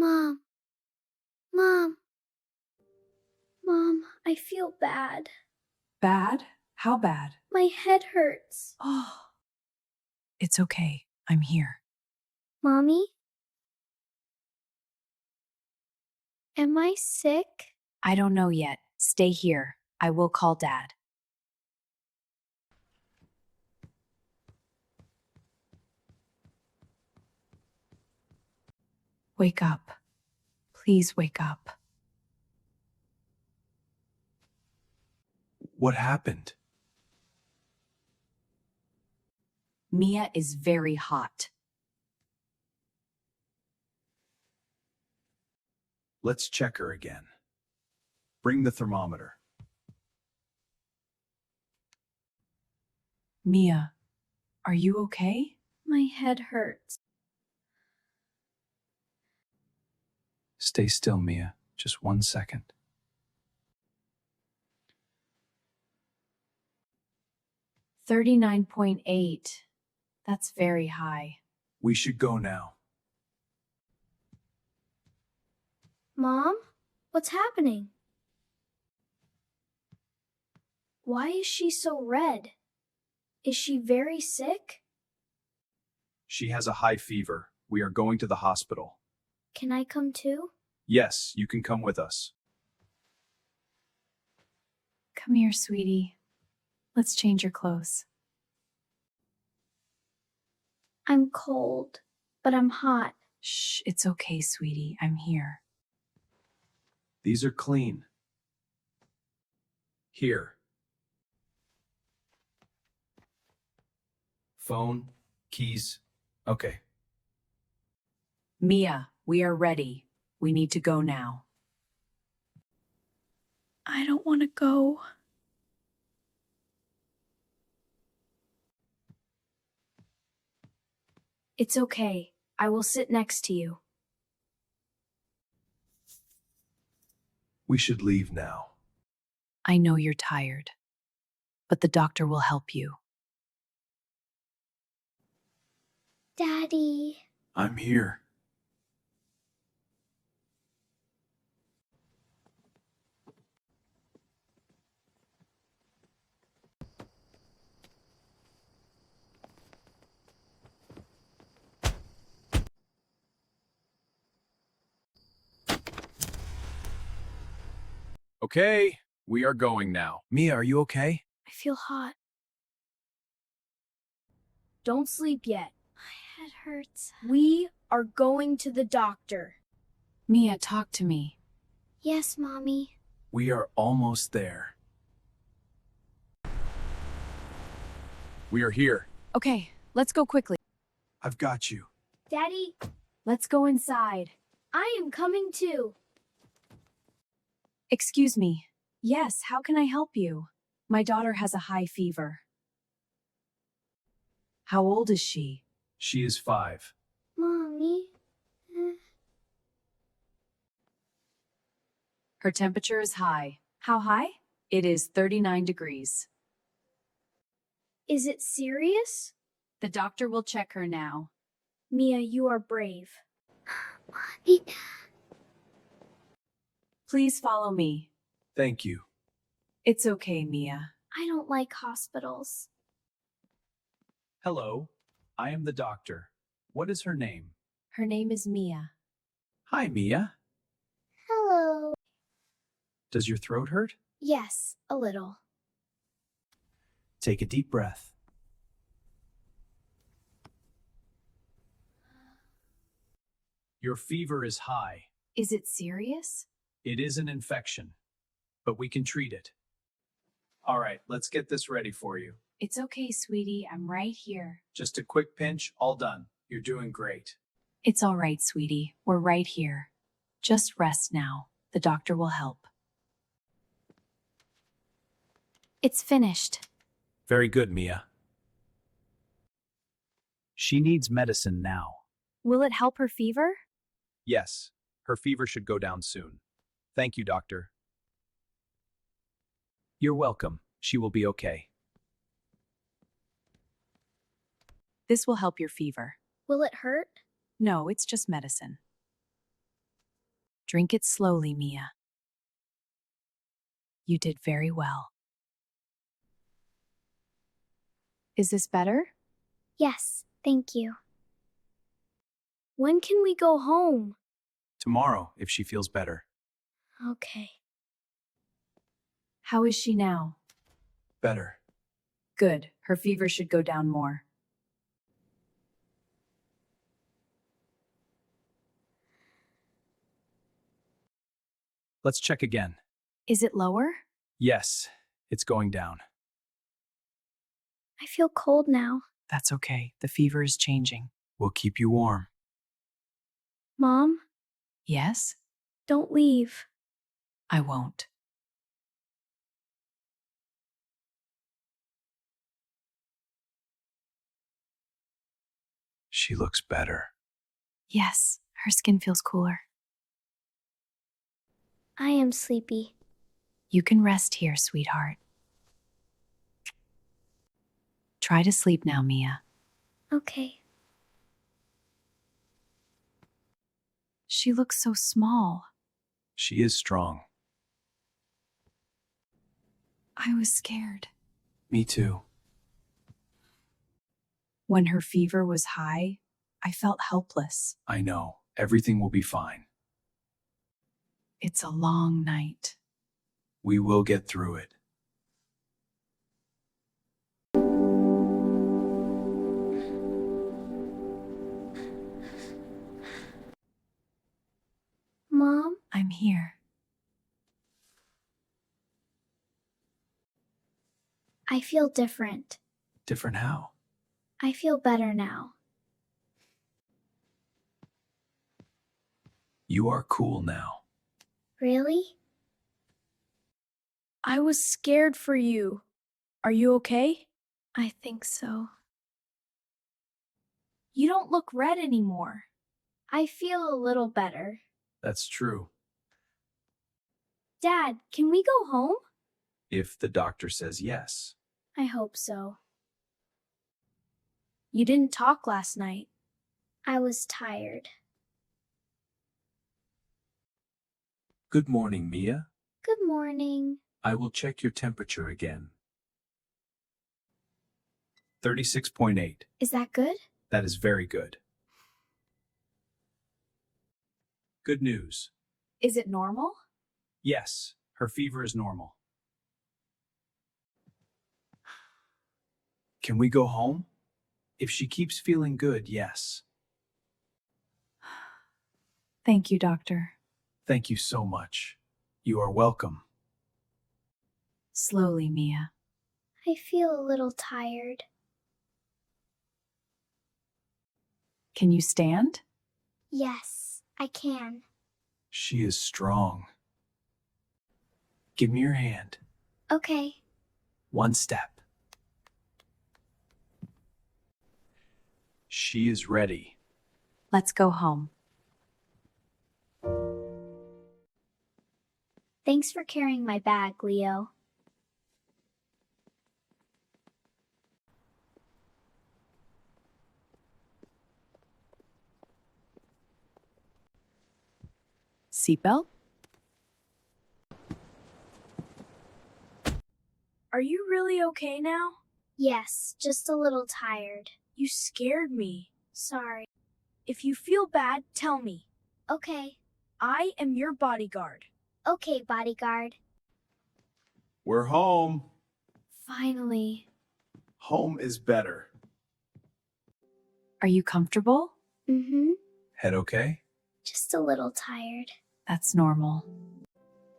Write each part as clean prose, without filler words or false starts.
Mom, Mom, Mom, I feel bad. Bad? How bad? My head hurts. Oh, it's okay. I'm here. Mommy? Am I sick? I don't know yet. Stay here. I will call Dad. Wake up. Please wake up. What happened? Mia is very hot. Let's check her again. Bring the thermometer. Mia, are you okay? My head hurts. Stay still, Mia. Just 1 second. $39.8. That's very high. We should go now. Mom? What's happening? Why is she so red? Is she very sick? She has a high fever. We are going to the hospital. Can I come too? Yes, you can come with us. Come here, sweetie. Let's change your clothes. I'm cold, but I'm hot. Shh, it's okay, sweetie. I'm here. These are clean. Here. Phone, keys. Okay. Mia, we are ready. We need to go now. I don't want to go. It's okay. I will sit next to you. We should leave now. I know you're tired, but the doctor will help you. Daddy. I'm here. Okay, we are going now. Mia, are you okay? I feel hot. Don't sleep yet. My head hurts. We are going to the doctor. Mia, talk to me. Yes, Mommy. We are almost there. We are here. Okay, let's go quickly. I've got you. Daddy, Let's go inside. I am coming too. Excuse me. Yes, how can I help you? My daughter has a high fever. How old is she? She is 5. Mommy. Her temperature is high. How high? It is 39 degrees. Is it serious? The doctor will check her now. Mia, you are brave. Mommy. Please follow me. Thank you. It's okay, Mia. I don't like hospitals. Hello, I am the doctor. What is her name? Her name is Mia. Hi, Mia. Hello. Does your throat hurt? Yes, a little. Take a deep breath. Your fever is high. Is it serious? It is an infection, but we can treat it. All right, let's get this ready for you. It's okay, sweetie. I'm right here. Just a quick pinch, all done. You're doing great. It's all right, sweetie. We're right here. Just rest now. The doctor will help. It's finished. Very good, Mia. She needs medicine now. Will it help her fever? Yes, her fever should go down soon. Thank you, doctor. You're welcome. She will be okay. This will help your fever. Will it hurt? No, it's just medicine. Drink it slowly, Mia. You did very well. Is this better? Yes, thank you. When can we go home? Tomorrow, if she feels better. Okay. How is she now? Better. Good. Her fever should go down more. Let's check again. Is it lower? Yes, it's going down. I feel cold now. That's okay. The fever is changing. We'll keep you warm. Mom, Yes? don't leave. I won't. She looks better. Yes, her skin feels cooler. I am sleepy. You can rest here, sweetheart. Try to sleep now, Mia. Okay. She looks so small. She is strong. I was scared. Me too. When her fever was high, I felt helpless. I know. Everything will be fine. It's a long night. We will get through it. Mom, I'm here. I feel different. Different how? I feel better now. You are cool now. Really? I was scared for you. Are you okay? I think so. You don't look red anymore. I feel a little better. That's true. Dad, can we go home? If the doctor says yes. I hope so. You didn't talk last night. I was tired. Good morning, Mia. Good morning. I will check your temperature again. 36.8. Is that good? That is very good. Good news. Is it normal? Yes, her fever is normal. Can we go home? If she keeps feeling good, yes. Thank you, doctor. Thank you so much. You are welcome. Slowly, Mia. I feel a little tired. Can you stand? Yes, I can. She is strong. Give me your hand. Okay. One step. She is ready. Let's go home. Thanks for carrying my bag, Leo. Seatbelt? Are you really okay now? Yes, just a little tired. You scared me. Sorry. If you feel bad, tell me. Okay. I am your bodyguard. Okay, bodyguard. We're home. Finally. Home is better. Are you comfortable? Mm-hmm. Head okay? Just a little tired. That's normal.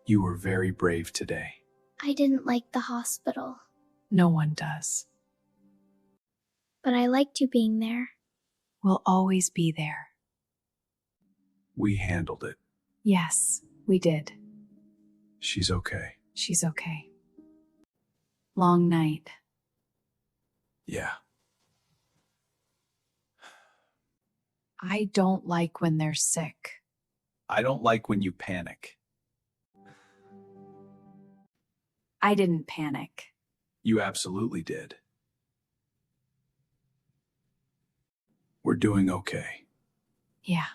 You were very brave today. I didn't like the hospital, No one does. but I liked you being there. We'll always be there. We handled it. Yes, we did. She's okay. She's okay. Long night. Yeah. I don't like when they're sick. I don't like when you panic. I didn't panic. You absolutely did. We're doing okay. Yeah.